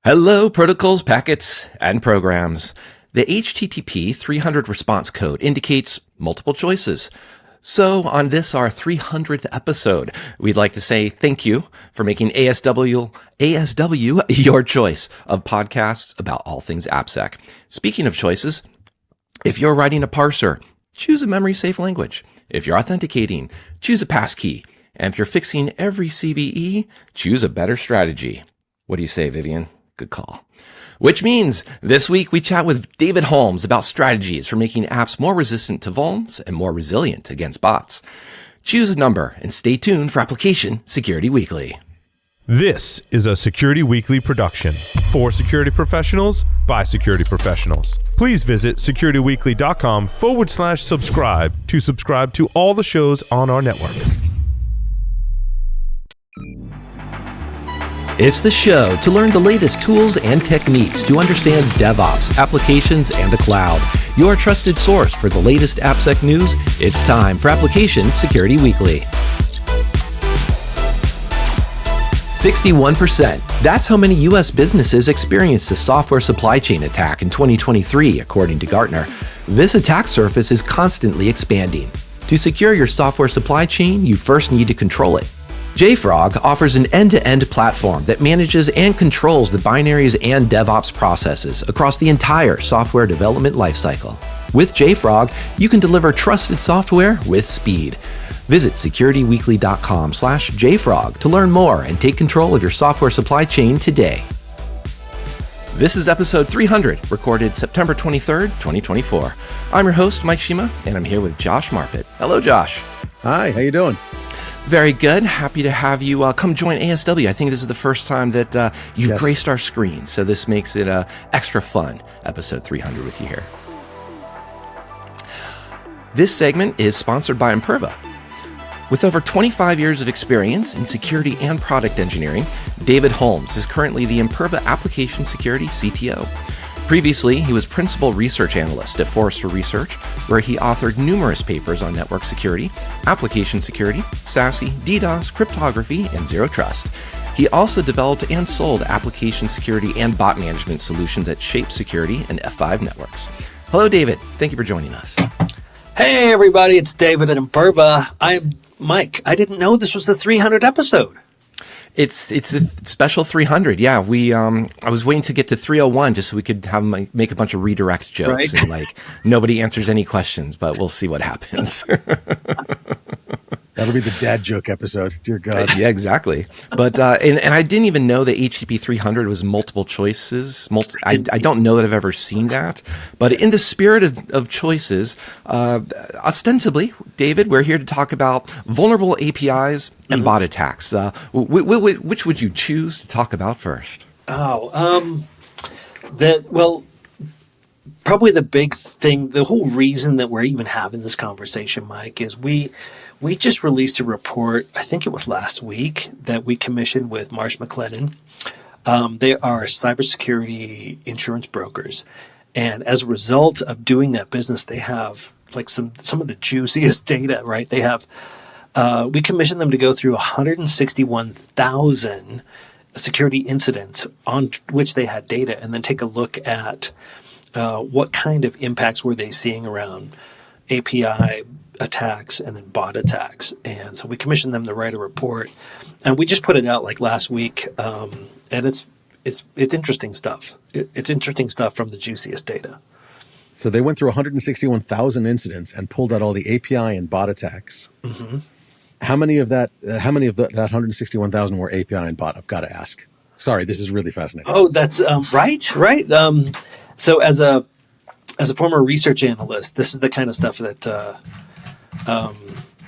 Hello, protocols, packets, and programs. The HTTP 300 response code indicates multiple choices. So on this, our 300th episode, we'd like to say thank you for making ASW your choice of podcasts about all things AppSec. Speaking of choices, if you're writing a parser, choose a memory-safe language. If you're authenticating, choose a passkey. And if you're fixing every CVE, choose a better strategy. What do you say, Vivian? Good call. Which means this week we chat with David Holmes about strategies for making apps more resistant to vulns and more resilient against bots. Choose a number and stay tuned for Application Security Weekly. This is a Security Weekly production for security professionals by security professionals. Please visit securityweekly.com/subscribe to subscribe to all the shows on our network. It's the show to learn the latest tools and techniques to understand DevOps, applications, and the cloud. Your trusted source for the latest AppSec news. It's time for Application Security Weekly. 61%. That's how many U.S. businesses experienced a software supply chain attack in 2023, according to Gartner. This attack surface is constantly expanding. To secure your software supply chain, you first need to control it. JFrog offers an end-to-end platform that manages and controls the binaries and DevOps processes across the entire software development lifecycle. With JFrog, you can deliver trusted software with speed. Visit securityweekly.com/JFrog to learn more and take control of your software supply chain today. This is episode 300, recorded September 23rd, 2024. I'm your host, Mike Shima, and I'm here with Josh Marpet. Hello, Josh. Hi, how you doing? Very good. Happy to have you come join ASW. I think this is the first time that you've graced our screen, so this makes it extra fun, episode 300 with you here. This segment is sponsored by Imperva. With over 25 years of experience in security and product engineering, David Holmes is currently the Imperva Application Security CTO. Previously, he was Principal Research Analyst at Forrester Research, where he authored numerous papers on network security, application security, SASE, DDoS, cryptography, and Zero Trust. He also developed and sold application security and bot management solutions at Shape Security and F5 Networks. Hello, David. Thank you for joining us. Hey, everybody. It's David at Imperva. I'm Mike. I didn't know this was the 300th episode. It's a special 300. Yeah, I was waiting to get to 301 just so we could have make a bunch of redirect jokes, right? And nobody answers any questions, but we'll see what happens. That'll be the dad joke episode. Dear God. Yeah, exactly. But and I didn't even know that HTTP 300 was multiple choices. I don't know that I've ever seen that. But in the spirit of choices, ostensibly, David, we're here to talk about vulnerable APIs and bot attacks. Which would you choose to talk about first? Probably the big thing, the whole reason that we're even having this conversation, Mike, is we just released a report, I think it was last week, that we commissioned with Marsh McLennan. They are cybersecurity insurance brokers. And as a result of doing that business, they have some of the juiciest data, right? They have, we commissioned them to go through 161,000 security incidents on which they had data and then take a look at what kind of impacts were they seeing around API attacks and then bot attacks. And so we commissioned them to write a report, and we just put it out last week. And it's interesting stuff. It's interesting stuff from the juiciest data. So they went through 161,000 incidents and pulled out all the API and bot attacks. Mm-hmm. How many of that 161,000 were API and bot? I've got to ask. Sorry, this is really fascinating. Oh, that's right. So as a former research analyst, this is the kind of stuff that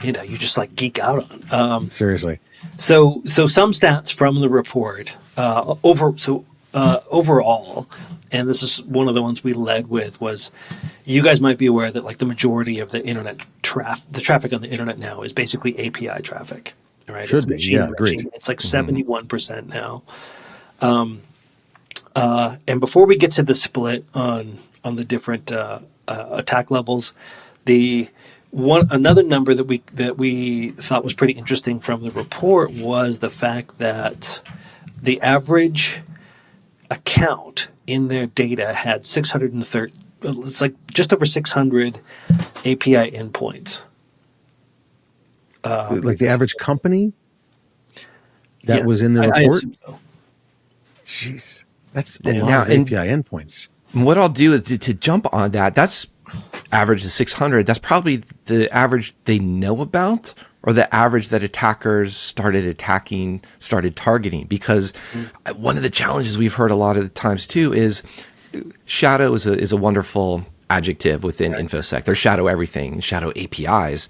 you just geek out on. Seriously. So some stats from the report overall, and this is one of the ones we led with, was you guys might be aware that the majority of the internet the traffic on the internet now is basically API traffic. Right? Should be. Yeah, agreed. It's 71% now. And before we get to the split on the different attack levels, another number that we thought was pretty interesting from the report was the fact that the average account in their data had 630. It's like just over 600 API endpoints. Like the average company that was in the I report? assume so. Jeez, that's a Now, lot of API endpoints. what I'll do is to jump on that. That's average is 600. That's probably the average they know about, or the average that attackers started targeting. Because one of the challenges we've heard a lot of the times too is shadow is a wonderful adjective within InfoSec. There's shadow everything, shadow APIs.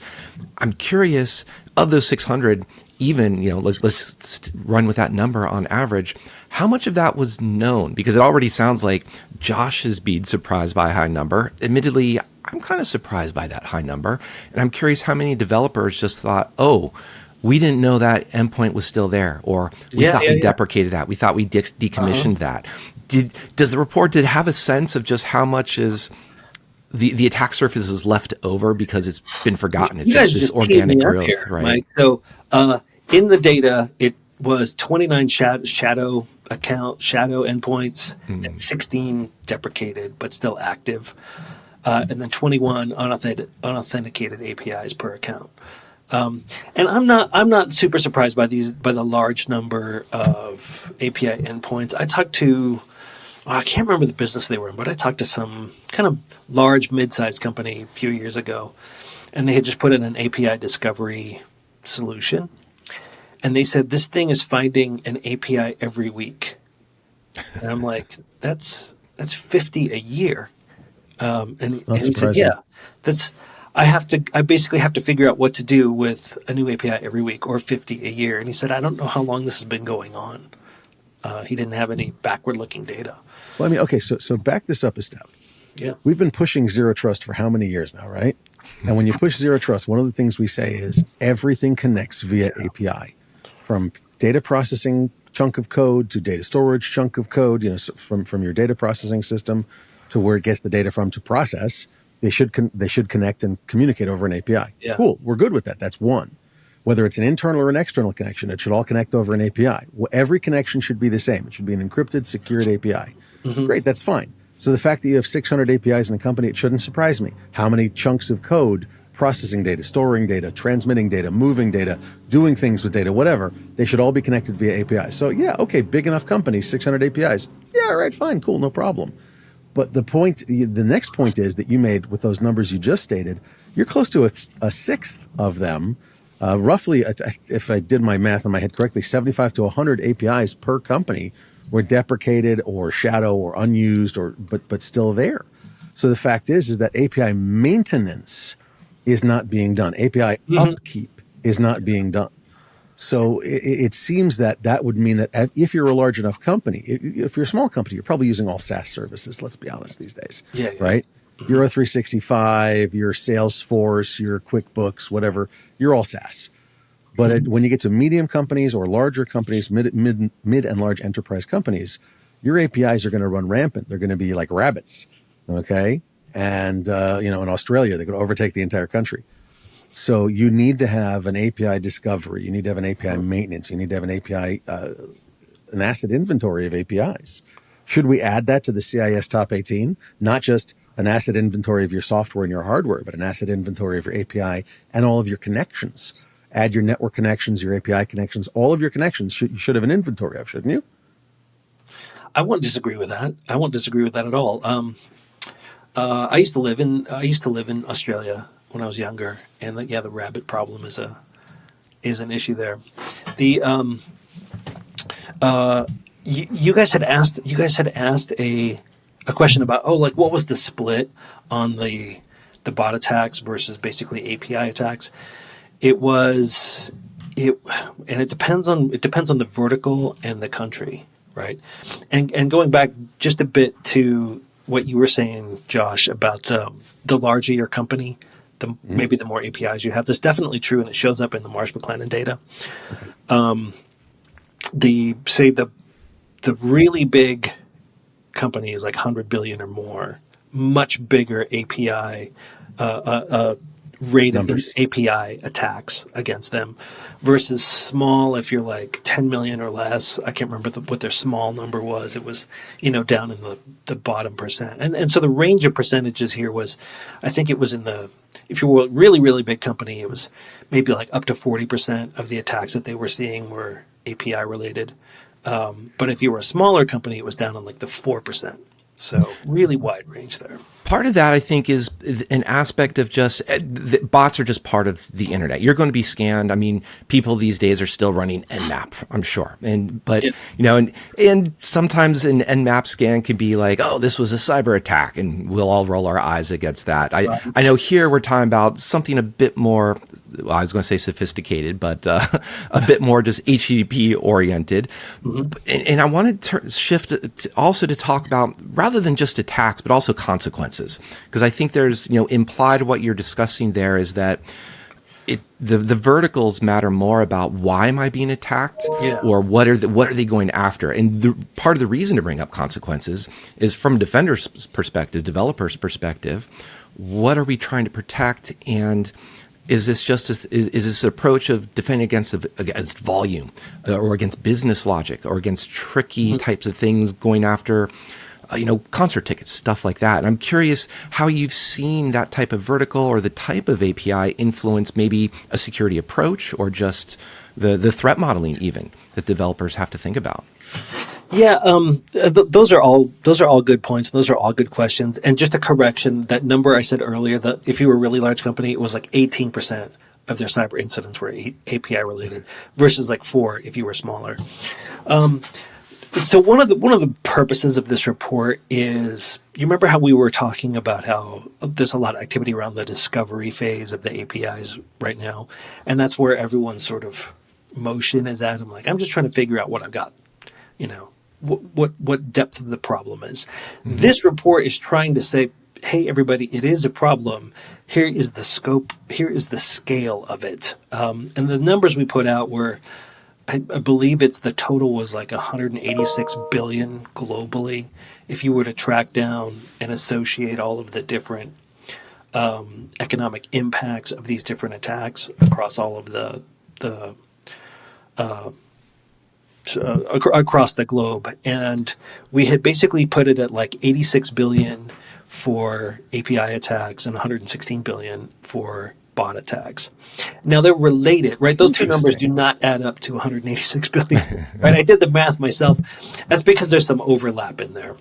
I'm curious, of those 600, even, let's run with that number on average. How much of that was known? Because it already sounds like Josh is being surprised by a high number. Admittedly, I'm kind of surprised by that high number. And I'm curious how many developers just thought, oh, we didn't know that endpoint was still there, or we thought we deprecated that. We thought we decommissioned that. Does the report did it have a sense of just how much is the attack surface is left over because it's been forgotten? It's You guys just this just organic teed me up growth, here, right? Mike. So in the data, it was 29 shadow endpoints, and 16 deprecated but still active, and then 21 unauthenticated APIs per account. And I'm not super surprised by the large number of API endpoints. I talked to I can't remember the business they were in, but I talked to some kind of large mid-sized company a few years ago, and they had just put in an API discovery solution, and they said this thing is finding an API every week, and I'm like, that's 50 a year, and he said, yeah, I basically have to figure out what to do with a new API every week or 50 a year, and he said, I don't know how long this has been going on. He didn't have any backward-looking data. Well, I mean, okay, so back this up a step. Yeah. We've been pushing zero trust for how many years now, right? And when you push zero trust, one of the things we say is everything connects via API, from data processing chunk of code to data storage chunk of code, from your data processing system to where it gets the data from to process. They should connect and communicate over an API. Yeah. Cool. We're good with that. That's one. Whether it's an internal or an external connection, it should all connect over an API. Every connection should be the same. It should be an encrypted, secured API. Mm-hmm. Great, that's fine. So the fact that you have 600 APIs in a company, it shouldn't surprise me. How many chunks of code, processing data, storing data, transmitting data, moving data, doing things with data, whatever, they should all be connected via APIs. So yeah, okay, big enough company, 600 APIs. Yeah, all right, fine, cool, no problem. But the next point is that you made with those numbers you just stated, you're close to a sixth of them. Roughly, if I did my math in my head correctly, 75 to 100 APIs per company were deprecated or shadow or unused but still there. So the fact is that API maintenance is not being done. API upkeep is not being done. So it seems that would mean that if you're a large enough company, if you're a small company, you're probably using all SaaS services, let's be honest these days. Yeah. Right? Your 365, your Salesforce, your QuickBooks, whatever, you're all SaaS. But when you get to medium companies or larger companies, mid and large enterprise companies, your APIs are going to run rampant. They're going to be like rabbits, okay? And, in Australia, they're going to overtake the entire country. So you need to have an API discovery. You need to have an API maintenance. You need to have an asset inventory of APIs. Should we add that to the CIS top 18? Not just an asset inventory of your software and your hardware, but an asset inventory of your API and all of your connections. Add your network connections, your API connections, all of your connections. You should have an inventory of, shouldn't you? I won't disagree with that. I won't disagree with that at all. I used to live in Australia when I was younger, and the rabbit problem is an issue there. You guys had asked a question about what was the split on the bot attacks versus basically API attacks. It depends on the vertical and the country, right? And going back just a bit to what you were saying, Josh, about the larger your company, maybe the more APIs you have. That's definitely true, and it shows up in the Marsh McLennan data. The really big companies like 100 billion or more, much bigger API rated Numbers. API attacks against them versus small. If you're like 10 million or less, I can't remember what their small number was. It was, down in the bottom percent. And so the range of percentages here was, I think it was if you were a really, really big company, it was maybe like up to 40% of the attacks that they were seeing were API related. But if you were a smaller company, it was down on like the 4%. So really wide range there. Part of that, I think, is an aspect of just bots are just part of the internet. You're going to be scanned. I mean, people these days are still running Nmap, I'm sure. And sometimes an Nmap scan can be like, oh, this was a cyber attack, and we'll all roll our eyes against that. I know here we're talking about something a bit more, well, I was going to say sophisticated, but a bit more just HTTP oriented. Mm-hmm. And I wanted to shift also to talk about, rather than just attacks, but also consequences. Because I think there's, implied what you're discussing there is that the verticals matter more about why am I being attacked, or what are they going after. And part of the reason to bring up consequences is from a defender's perspective, developer's perspective, what are we trying to protect, and is this just is this approach of defending against volume, or against business logic, or against tricky types of things, going after concert tickets, stuff like that. And I'm curious how you've seen that type of vertical or the type of API influence maybe a security approach, or just the threat modeling even that developers have to think about. Yeah, those are all good points. Those are all good questions. And just a correction, that number I said earlier, that if you were a really large company, it was like 18% of their cyber incidents were API related, versus like 4% if you were smaller. So one of the purposes of this report is, you remember how we were talking about how there's a lot of activity around the discovery phase of the APIs right now, and that's where everyone's sort of motion is at. I'm just trying to figure out what I've got, what depth of the problem is. Mm-hmm. This report is trying to say, hey, everybody, it is a problem. Here is the scope. Here is the scale of it. And the numbers we put out were, I believe the total was like 186 billion globally. If you were to track down and associate all of the different economic impacts of these different attacks across all of across the globe, and we had basically put it at like 86 billion for API attacks and 116 billion for bot attacks. Now they're related, right? Those two numbers do not add up to 186 billion, right? I did the math myself. That's because there's some overlap in there.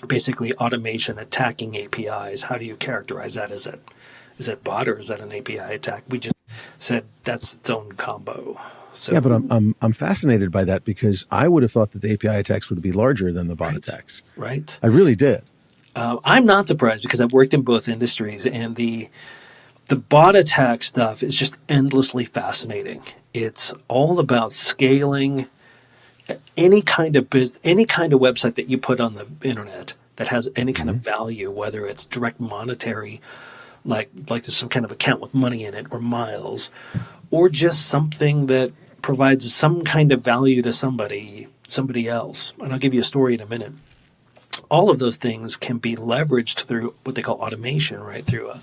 Basically, automation attacking APIs. How do you characterize that? Is that bot, or is that an API attack? We just said that's its own combo. So, yeah, but I'm fascinated by that, because I would have thought that the API attacks would be larger than the bot attacks. Right. I really did. I'm not surprised, because I've worked in both industries, and the bot attack stuff is just endlessly fascinating. It's all about scaling any kind of website that you put on the internet that has any kind of value, whether it's direct monetary, like there's some kind of account with money in it, or miles, or just something that provides some kind of value to somebody else. And I'll give you a story in a minute. All of those things can be leveraged through what they call automation, right? Through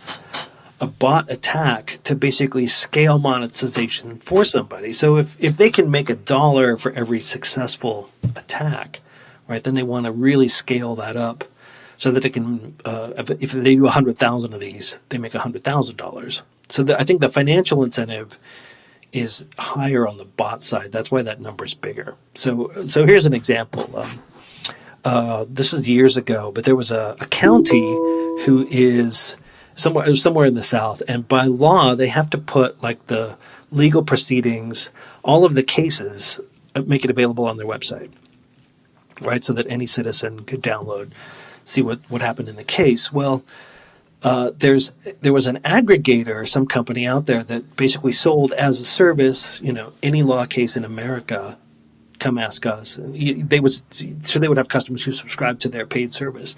a bot attack to basically scale monetization for somebody. So if they can make $1 for every successful attack, right, then they want to really scale that up so that it can, if they do 100,000 of these, they make $100,000. So I think the financial incentive is higher on the bot side. That's why that number is bigger. So here's an example. This was years ago, but there was a county who is somewhere in the South, and by law they have to put like the legal proceedings, all of the cases, make it available on their website, right? So that any citizen could download, see what happened in the case. Well, there was an aggregator, some company out there that basically sold as a service, any law case in America, come ask us. And they would have customers who subscribed to their paid service,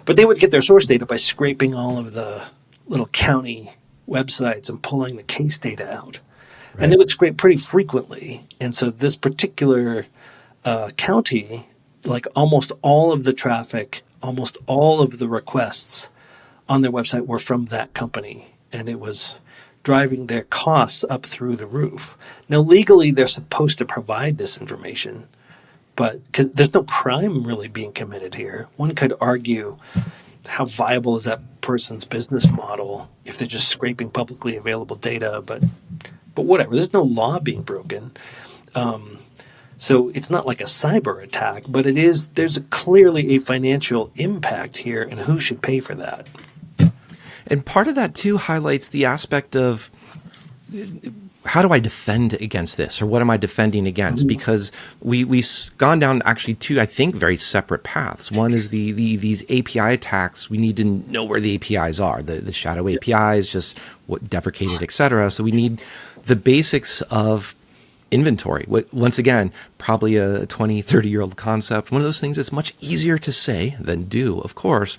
but they would get their source data by scraping all of the little county websites and pulling the case data out. Right. And they would scrape pretty frequently. And so this particular county, like almost all of the traffic, almost all of the requests on their website were from that company. And it was driving their costs up through the roof. Now, legally, they're supposed to provide this information, but because there's no crime really being committed here. One could argue, how viable is that person's business model if they're just scraping publicly available data? But whatever, there's no law being broken. So it's not like a cyber attack, but there's clearly a financial impact here, and who should pay for that? And part of that too highlights the aspect of how do I defend against this, or what am I defending against? Because we've gone down actually two, I think, very separate paths. One is these API attacks. We need to know where the APIs are. The shadow APIs, just what deprecated, et cetera. So we need the basics of inventory. Once again, probably a 20, 30-year-old concept. One of those things that's much easier to say than do, of course.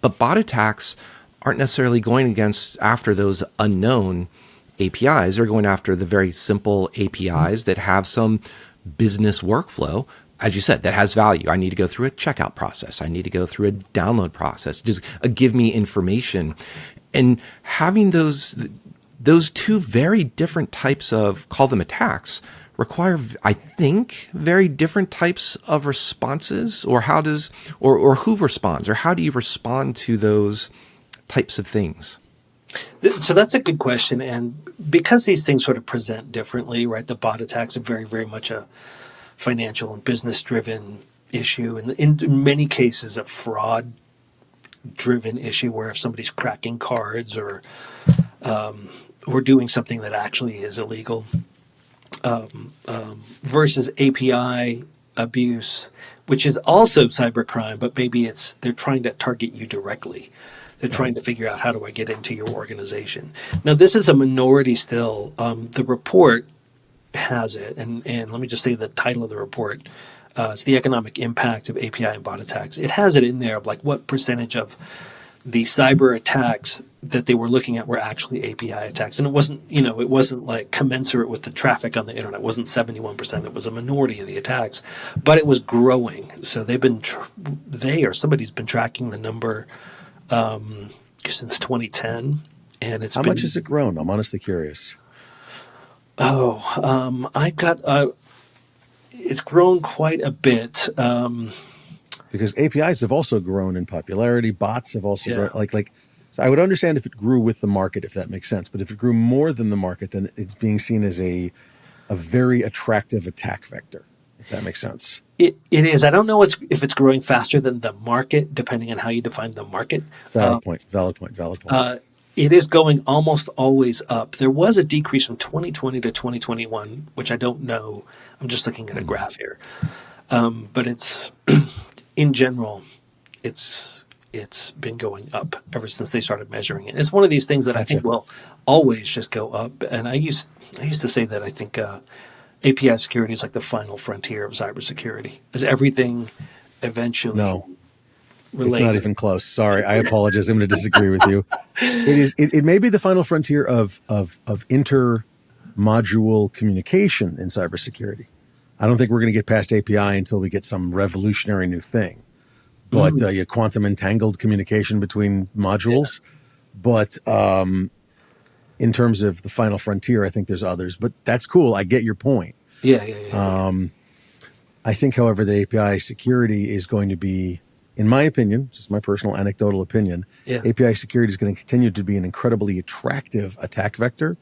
But bot attacks aren't necessarily going after those unknown APIs. They're going after the very simple APIs that have some business workflow, as you said, that has value. I need to go through a checkout process. I need to go through a download process. Just give me information. And having those two very different types of, call them attacks, require, I think, very different types of responses. Or how does, or who responds, or how do you respond to those types of things? So that's a good question. And because these things sort of present differently, right, the bot attacks are very, very much a financial and business driven issue. And in many cases, a fraud driven issue where if somebody's cracking cards or doing something that actually is illegal, versus API abuse, which is also cybercrime, but maybe they're trying to target you directly. They're trying to figure out, how do I get into your organization? Now, this is a minority still. The report has it, and let me just say the title of the report. It's the economic impact of API and bot attacks. It has it in there of like what percentage of the cyber attacks that they were looking at were actually API attacks. And it wasn't like commensurate with the traffic on the internet. It wasn't 71%. It was a minority of the attacks, but it was growing. So somebody's been tracking the number since 2010, and how much has it grown? I'm honestly curious. It's grown quite a bit. Because APIs have also grown in popularity. Bots have also grown. So I would understand if it grew with the market, if that makes sense. But if it grew more than the market, then it's being seen as a very attractive attack vector, if that makes sense. It is. I don't know if it's growing faster than the market, depending on how you define the market. Valid point. It is going almost always up. There was a decrease from 2020 to 2021, which I don't know. I'm just looking at a graph here. But it's, in general, it's been going up ever since they started measuring it. It's one of these things that I think will always just go up. And I used to say that I think API security is like the final frontier of cybersecurity. Is everything eventually relates? It's not even close. Sorry, I apologize. I'm going to disagree with you. It is. It may be the final frontier of inter-module communication in cybersecurity. I don't think we're going to get past API until we get some revolutionary new thing. But quantum entangled communication between modules. Yeah. But in terms of the final frontier, I think there's others. But that's cool. I get your point. Yeah. I think, however, the API security is going to be, in my opinion, just my personal anecdotal opinion, API security is going to continue to be an incredibly attractive attack vector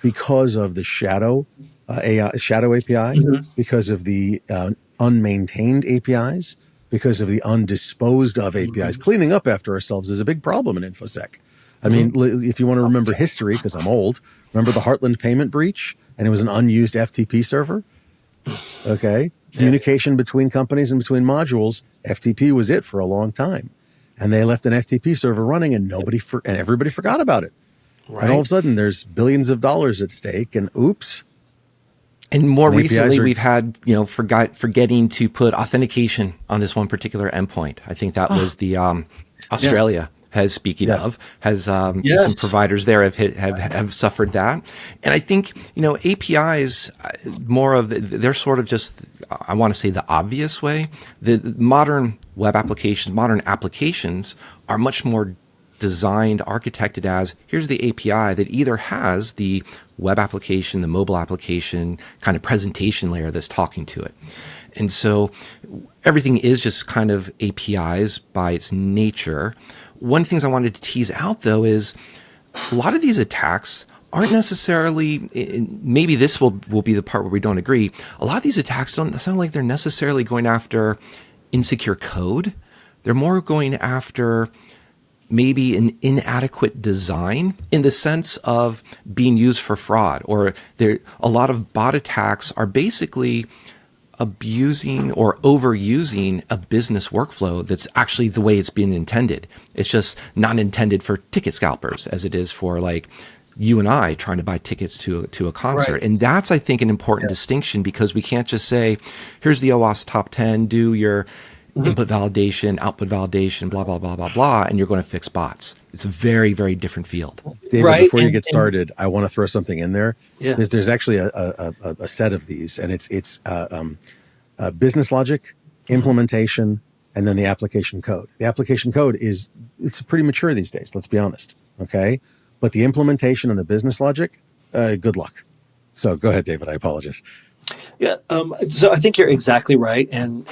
because of the shadow API, because of the unmaintained APIs, because of the undisposed of APIs. Cleaning up after ourselves is a big problem in InfoSec. I mean, if you want to remember history, because I'm old, remember the Heartland payment breach? And it was an unused FTP server. Okay. Communication between companies and between modules, FTP was it for a long time. And they left an FTP server running and everybody forgot about it. Right. And all of a sudden there's billions of dollars at stake and oops. And more recently, we've had, forgetting to put authentication on this one particular endpoint. I think that was the Australia has some providers there have suffered that. And I think, APIs they're sort of just, I want to say the obvious way. The modern web applications, modern applications are much more designed, architected as, here's the API that either has the web application, the mobile application kind of presentation layer that's talking to it. And so everything is just kind of APIs by its nature. One of the things I wanted to tease out, though, is a lot of these attacks aren't necessarily, maybe this will be the part where we don't agree. A lot of these attacks don't sound like they're necessarily going after insecure code. They're more going after maybe an inadequate design in the sense of being used for fraud, or a lot of bot attacks are basically abusing or overusing a business workflow that's actually the way it's been intended. It's just not intended for ticket scalpers as it is for like you and I trying to buy tickets to a concert. Right. And that's, I think, an important distinction, because we can't just say, here's the OWASP top 10, do your input validation, output validation, blah, blah, blah, blah, blah, and you're going to fix bots. It's a very, very different field. David, Right, before you and- get started, I want to throw something in there. Yeah. There's actually a set of these, and it's business logic, implementation, and then the application code. The application code it's pretty mature these days, let's be honest, okay? But the implementation and the business logic, good luck. So go ahead, David, I apologize. Yeah, so I think you're exactly right, and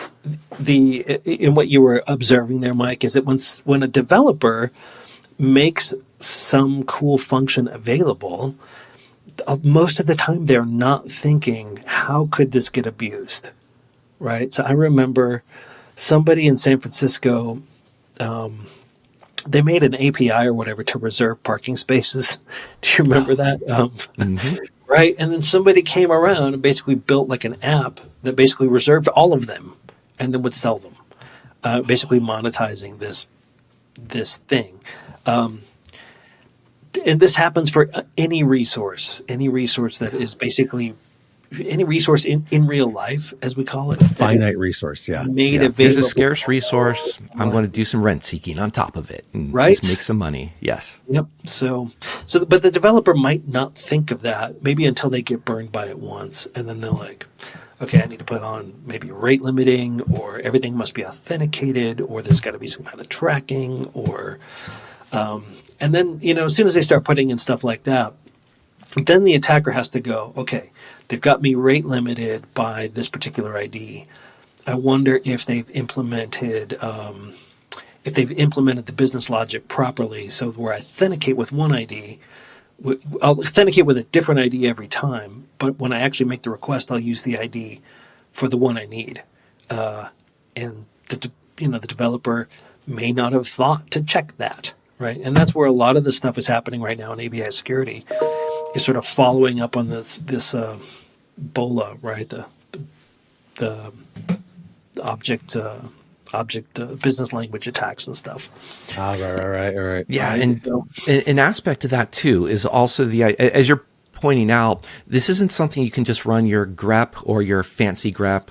in what you were observing there, Mike, is that when a developer makes some cool function available, most of the time they're not thinking, how could this get abused, right? So I remember somebody in San Francisco, they made an API or whatever to reserve parking spaces. Do you remember that? Right. And then somebody came around and basically built like an app that basically reserved all of them and then would sell them, basically monetizing this thing. And this happens for any resource that is basically any resource in real life, as we call it. Finite resource, yeah. Made Here's available. a scarce resource. I'm going to do some rent seeking on top of it and Right. just make some money. Yes. Yep. So, but the developer might not think of that maybe until they get burned by it once, and then they're like, okay, I need to put on maybe rate limiting, or everything must be authenticated, or there's got to be some kind of tracking, or, and then as soon as they start putting in stuff like that, then the attacker has to go, okay, they've got me rate limited by this particular ID. I wonder if they've implemented the business logic properly, so where I authenticate with one ID, I'll authenticate with a different ID every time, but when I actually make the request, I'll use the ID for the one I need. And the developer may not have thought to check that, right? And that's where a lot of the stuff is happening right now in API security, is sort of following up on this BOLA, right? The object business language attacks and stuff. Right. Yeah, and an aspect to that too is also as you're pointing out, this isn't something you can just run your grep or your fancy grep,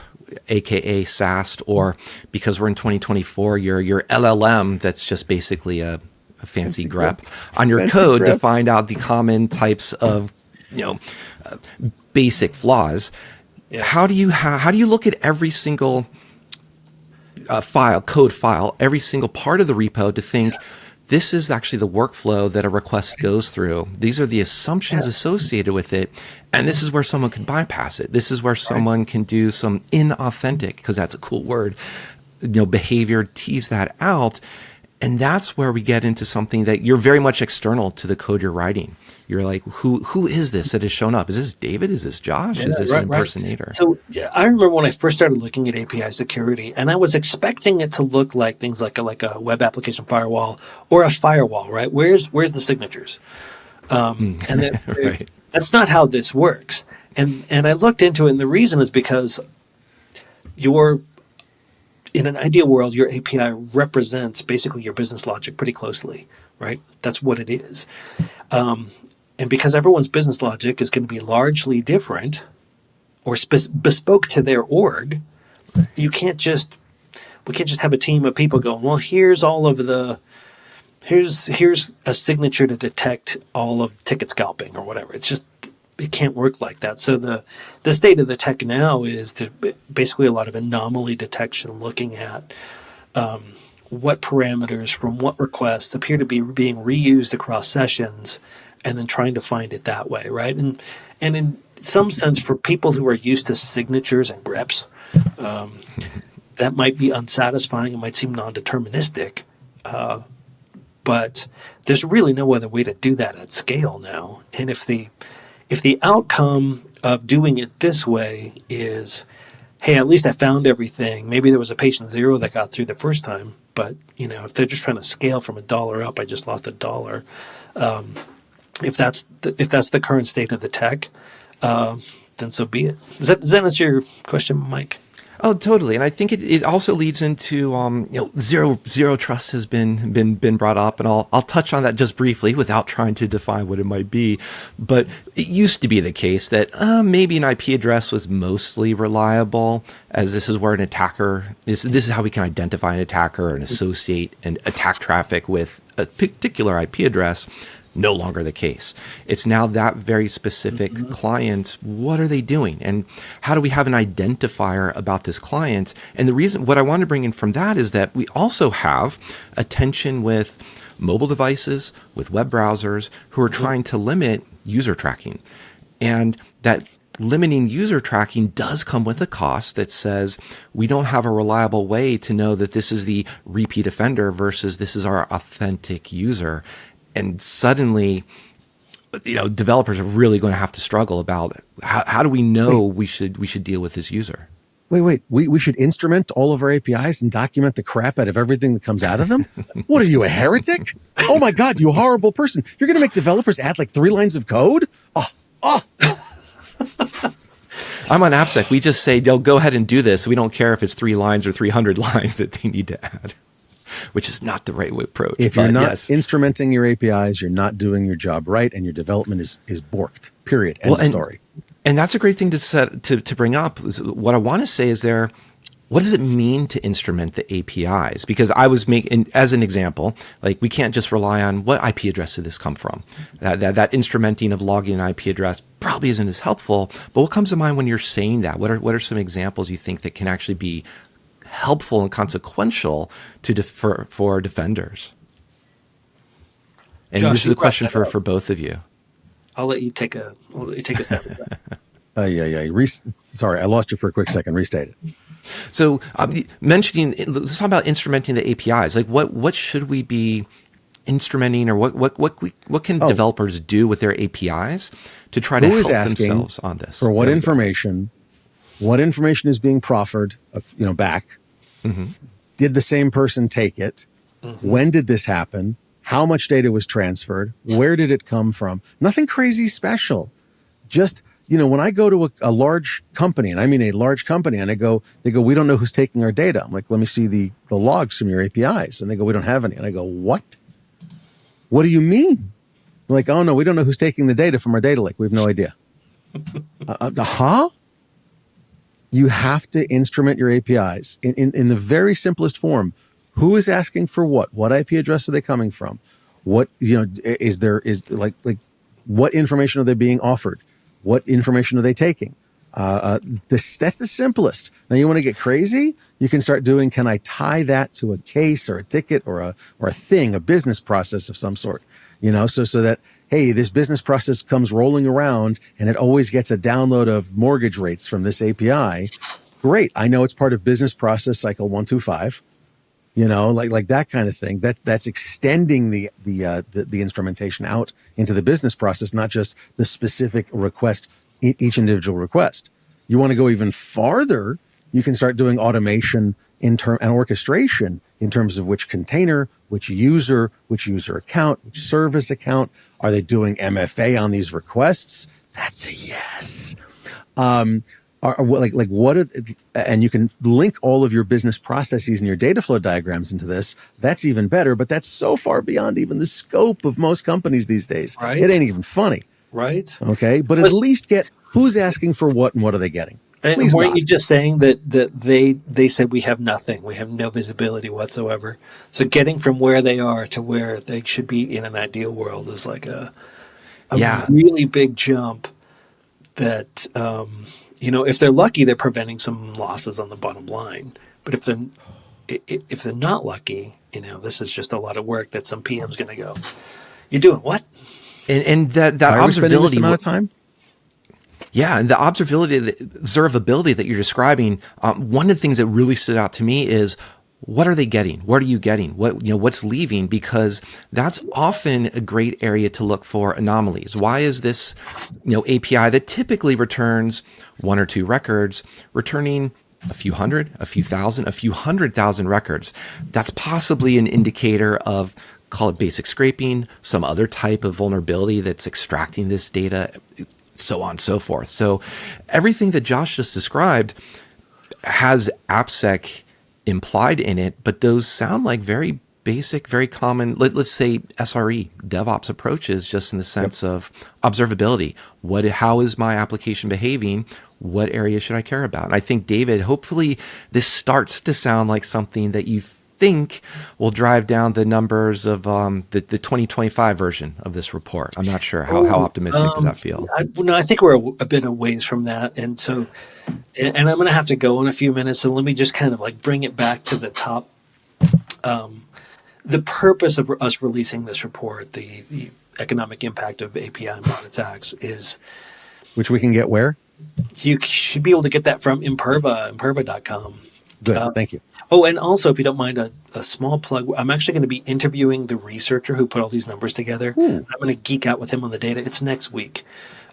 aka SAST, or because we're in 2024, your LLM that's just basically a fancy grep on your code to find out the common types of basic flaws. How do you look at every single code file, every single part of the repo to think this is actually the workflow that a request goes through? These are the assumptions associated with it, and this is where someone can bypass it. This is where someone can do some inauthentic, because that's a cool word, behavior, tease that out. And that's where we get into something that you're very much external to the code you're writing. You're like, who is this that has shown up? Is this David? Is this Josh? Is this an impersonator? Right. So I remember when I first started looking at API security, and I was expecting it to look like things like a web application firewall or a firewall, right? Where's the signatures? And Right. That's not how this works. And I looked into it, and the reason is because in an ideal world, your API represents basically your business logic pretty closely, right? That's what it is. And because everyone's business logic is going to be largely different or bespoke to their org, we can't just have a team of people going, well, here's a signature to detect all of ticket scalping or whatever. It can't work like that. So the state of the tech now is basically a lot of anomaly detection, looking at what parameters from what requests appear to be being reused across sessions, and then trying to find it that way, right? And in some sense, for people who are used to signatures and greps, that might be unsatisfying. It might seem non-deterministic, but there's really no other way to do that at scale now. And if the outcome of doing it this way is, hey, at least I found everything. Maybe there was a patient zero that got through the first time, but if they're just trying to scale from $1 up, I just lost $1. If that's the current state of the tech, then so be it. Does that answer your question, Mike? Oh, totally. And I think it also leads into zero trust has been brought up, and I'll touch on that just briefly without trying to define what it might be. But it used to be the case that maybe an IP address was mostly reliable, as this is where an attacker this is how we can identify an attacker and associate and attack traffic with a particular IP address. No longer the case. It's now that very specific client. What are they doing? And how do we have an identifier about this client? And the reason, what I want to bring in from that is that we also have a tension with mobile devices, with web browsers who are trying to limit user tracking. And that limiting user tracking does come with a cost that says we don't have a reliable way to know that this is the repeat offender versus this is our authentic user. And suddenly, developers are really going to have to struggle about how do we know we should deal with this user? Wait. We should instrument all of our APIs and document the crap out of everything that comes out of them? What are you, a heretic? Oh my God, you horrible person. You're going to make developers add like 3 lines of code? Oh. I'm on AppSec. We just say, go ahead and do this. We don't care if it's 3 lines or 300 lines that they need to add, which is not the right approach. If you're not instrumenting your APIs, you're not doing your job right, and your development is borked. Period. End of story. And that's a great thing to bring up. What I want to say is what does it mean to instrument the APIs? Because I was making, as an example, like we can't just rely on what IP address did this come from. That instrumenting of logging an IP address probably isn't as helpful. But what comes to mind when you're saying that? What are some examples you think that can actually be helpful and consequential for defenders? And Josh, this is a question for both of you. I'll let you take a step at that. Sorry, I lost you for a quick second. Restate it. So let's talk about instrumenting the APIs. Like what should we be instrumenting, or what can developers do with their APIs to try to help themselves on this? For what information? What information is being proffered? Back. Mm-hmm. Did the same person take it? Mm-hmm. When did this happen? How much data was transferred? Where did it come from? Nothing crazy special. Just, when I go to a large company, and I mean a large company, and they go, we don't know who's taking our data. I'm like, let me see the logs from your APIs. And they go, we don't have any. And I go, what? What do you mean? They're like, oh no, we don't know who's taking the data from our data lake. We have no idea. You have to instrument your APIs in the very simplest form. Who is asking for what? What IP address are they coming from? What, what information are they being offered? What information are they taking? That's the simplest. Now you want to get crazy? You can start doing, can I tie that to a case or a ticket or a thing, a business process of some sort, so that, hey, this business process comes rolling around and it always gets a download of mortgage rates from this API. Great. I know it's part of business process cycle 125, like that kind of thing. That's extending the instrumentation out into the business process, not just the specific request, each individual request. You want to go even farther, you can start doing automation and orchestration in terms of which container, which user account, which service account. Are they doing MFA on these requests? That's a yes. And you can link all of your business processes and your data flow diagrams into this. That's even better, but that's so far beyond even the scope of most companies these days. Right. It ain't even funny. Right. Okay. But at least get who's asking for what and what are they getting? And weren't you just saying that they said we have nothing, we have no visibility whatsoever? So getting from where they are to where they should be in an ideal world is like a really big jump. That if they're lucky, they're preventing some losses on the bottom line. But if they're if they're not lucky, this is just a lot of work that some PM's going to go, you're doing what? And that Why are we spending this observability amount of time? Yeah, and the observability that you're describing, one of the things that really stood out to me is, what are they getting? What are you getting? What's leaving? Because that's often a great area to look for anomalies. Why is this, API that typically returns 1 or 2 records, returning a few hundred, a few thousand, a few 100,000 records? That's possibly an indicator of, call it basic scraping, some other type of vulnerability that's extracting this data, so on and so forth. So everything that Josh just described has AppSec implied in it, but those sound like very basic, very common, let's say SRE, DevOps approaches, just in the sense of observability. How is my application behaving? What area should I care about? And I think, David, hopefully this starts to sound like something that you think will drive down the numbers of the 2025 version of this report. I'm not sure. How optimistic does that feel? I think we're a bit of ways from that. And so, and I'm going to have to go in a few minutes. So let me just kind of like bring it back to the top. The purpose of us releasing this report, the economic impact of API and bot attacks, is... Which we can get where? You should be able to get that from imperva.com. Good, thank you. Oh, and also, if you don't mind, a small plug. I'm actually going to be interviewing the researcher who put all these numbers together. I'm going to geek out with him on the data. It's next week,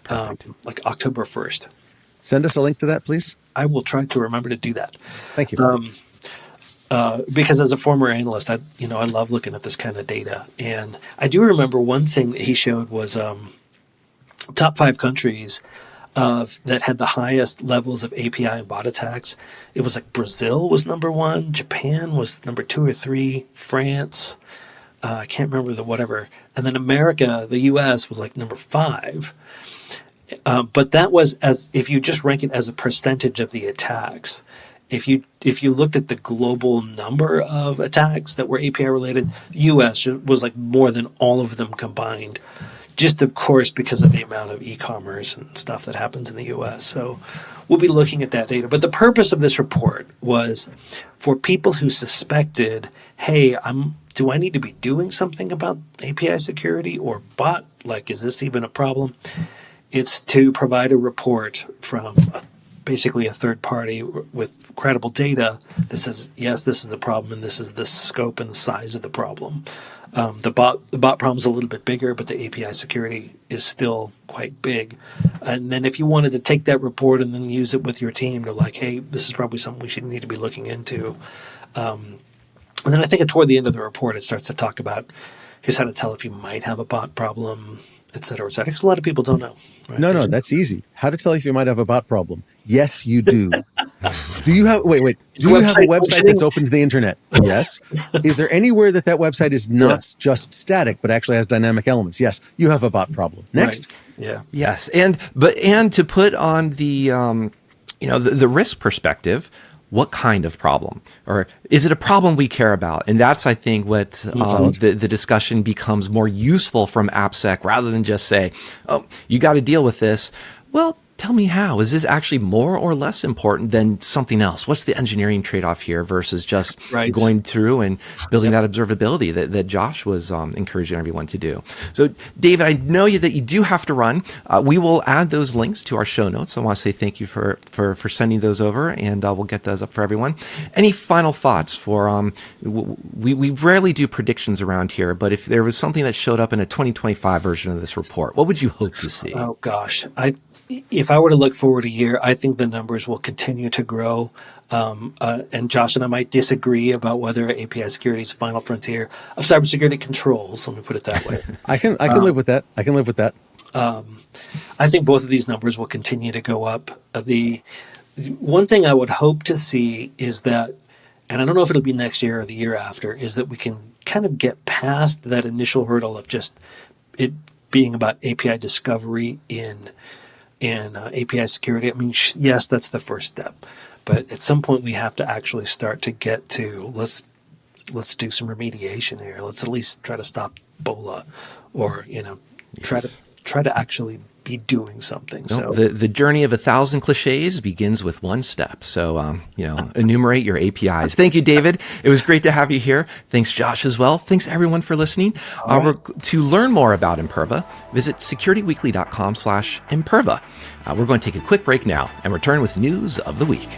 like October 1st. Send us a link to that, please. I will try to remember to do that. Thank you. Because as a former analyst, I love looking at this kind of data. And I do remember one thing that he showed was top 5 countries that had the highest levels of API and bot attacks. It was like Brazil was number 1, Japan was number 2 or 3, France, I can't remember the whatever, and then America, the US, was like number 5. But that was if you just rank it as a percentage of the attacks. If you looked at the global number of attacks that were API related, the US was like more than all of them combined. Just, of course, because of the amount of e-commerce and stuff that happens in the U.S. So we'll be looking at that data. But the purpose of this report was for people who suspected, hey, do I need to be doing something about API security or bot? Like, is this even a problem? It's to provide a report from basically a third party with credible data that says, yes, this is the problem, and this is the scope and the size of the problem. The bot problem is a little bit bigger, but the API security is still quite big. And then if you wanted to take that report and then use it with your team, to like, hey, this is probably something we should need to be looking into. And then I think toward the end of the report, it starts to talk about here's how to tell if you might have a bot problem, et cetera, et cetera. Because a lot of people don't know. Right? No, that's easy. How to tell if you might have a bot problem. Yes, you do. Do you have, wait, do you have a website that's open to the internet? Yes. Is there anywhere that website is not just static, but actually has dynamic elements? Yes. You have a bot problem. Next. Right. Yeah. Yes. And to put on the, the risk perspective, what kind of problem? Or is it a problem we care about? And that's, I think, what the discussion becomes more useful from AppSec, rather than just say, oh, you got to deal with this. Well, tell me how. Is this actually more or less important than something else? What's the engineering trade-off here versus just going through and building that observability that Josh was encouraging everyone to do? So, David, I know that you do have to run. We will add those links to our show notes. I want to say thank you for sending those over, and we'll get those up for everyone. Any final thoughts for, we rarely do predictions around here, but if there was something that showed up in a 2025 version of this report, what would you hope to see? Oh, gosh. If I were to look forward a year, I think the numbers will continue to grow. And Josh and I might disagree about whether API security is the final frontier of cybersecurity controls. Let me put it that way. I can live with that. I can live with that. I think both of these numbers will continue to go up. The one thing I would hope to see is that, and I don't know if it'll be next year or the year after, is that we can kind of get past that initial hurdle of just it being about API discovery in API security. I mean, yes, that's the first step, but at some point we have to actually start to get to let's do some remediation here. Let's at least try to stop Ebola, or try to actually be doing something. No, So the journey of 1,000 cliches begins with one step. So, enumerate your APIs. Thank you, David. It was great to have you here. Thanks, Josh, as well. Thanks, everyone, for listening. To learn more about Imperva, visit securityweekly.com/Imperva. We're going to take a quick break now and return with news of the week.